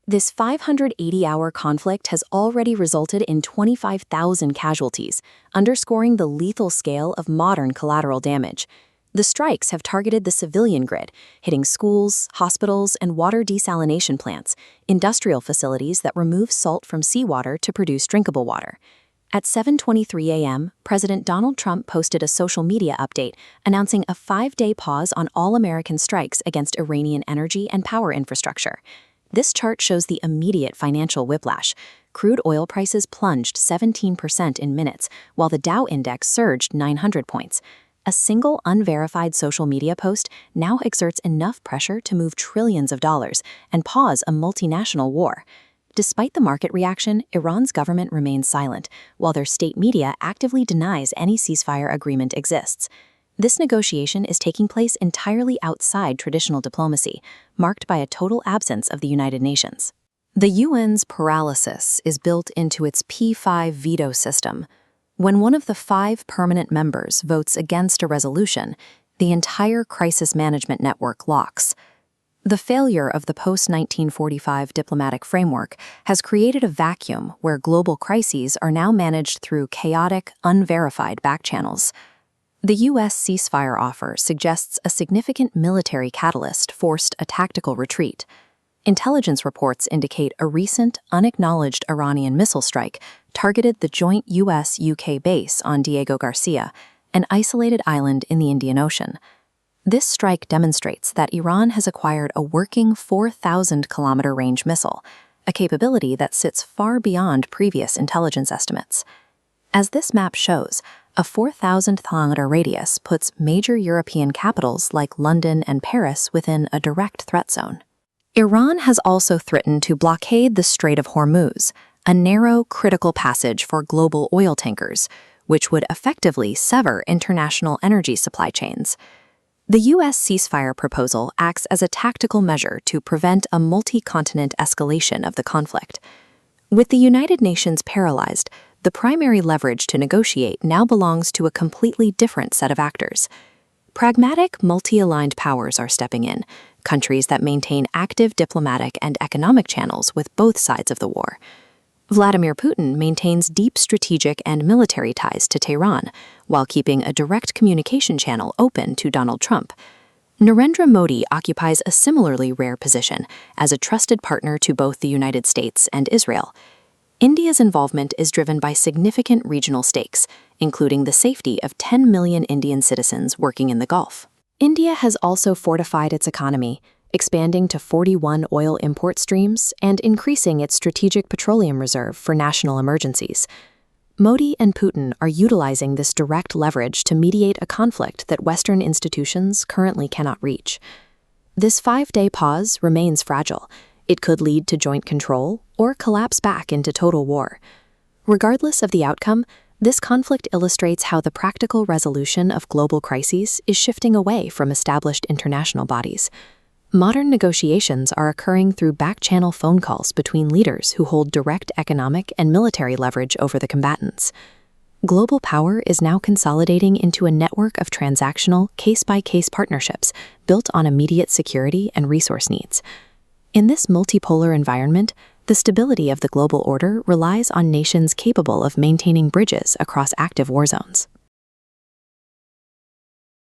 This 580-hour conflict has already resulted in 25,000 casualties, underscoring the lethal scale of modern collateral damage. The strikes have targeted the civilian grid, hitting schools, hospitals, and water desalination plants, industrial facilities that remove salt from seawater to produce drinkable water. At 7:23 a.m., President Donald Trump posted a social media update announcing a 5-day pause on all American strikes against Iranian energy and power infrastructure. This chart shows the immediate financial whiplash. Crude oil prices plunged 17% in minutes, while the Dow index surged 900 points. A single unverified social media post now exerts enough pressure to move trillions of dollars and pause a multinational war. Despite the market reaction, Iran's government remains silent, while their state media actively denies any ceasefire agreement exists. This negotiation is taking place entirely outside traditional diplomacy, marked by a total absence of the United Nations. The UN's paralysis is built into its P5 veto system. When one of the 5 permanent members votes against a resolution, the entire crisis management network locks. The failure of the post-1945 diplomatic framework has created a vacuum where global crises are now managed through chaotic, unverified backchannels. The U.S. ceasefire offer suggests a significant military catalyst forced a tactical retreat. Intelligence reports indicate a recent, unacknowledged Iranian missile strike targeted the joint U.S.-UK base on Diego Garcia, an isolated island in the Indian Ocean. This strike demonstrates that Iran has acquired a working 4,000-kilometer range missile, a capability that sits far beyond previous intelligence estimates. As this map shows, a 4,000-kilometer radius puts major European capitals like London and Paris within a direct threat zone. Iran has also threatened to blockade the Strait of Hormuz, a narrow, critical passage for global oil tankers, which would effectively sever international energy supply chains. The U.S. ceasefire proposal acts as a tactical measure to prevent a multi-continent escalation of the conflict. With the United Nations paralyzed, the primary leverage to negotiate now belongs to a completely different set of actors. Pragmatic, multi-aligned powers are stepping in, countries that maintain active diplomatic and economic channels with both sides of the war. Vladimir Putin maintains deep strategic and military ties to Tehran, while keeping a direct communication channel open to Donald Trump. Narendra Modi occupies a similarly rare position as a trusted partner to both the United States and Israel. India's involvement is driven by significant regional stakes, including the safety of 10 million Indian citizens working in the Gulf. India has also fortified its economy, expanding to 41 oil import streams and increasing its strategic petroleum reserve for national emergencies. Modi and Putin are utilizing this direct leverage to mediate a conflict that Western institutions currently cannot reach. This 5-day pause remains fragile. It could lead to joint control or collapse back into total war. Regardless of the outcome, this conflict illustrates how the practical resolution of global crises is shifting away from established international bodies. Modern negotiations are occurring through back-channel phone calls between leaders who hold direct economic and military leverage over the combatants. Global power is now consolidating into a network of transactional, case-by-case partnerships built on immediate security and resource needs. In this multipolar environment, the stability of the global order relies on nations capable of maintaining bridges across active war zones.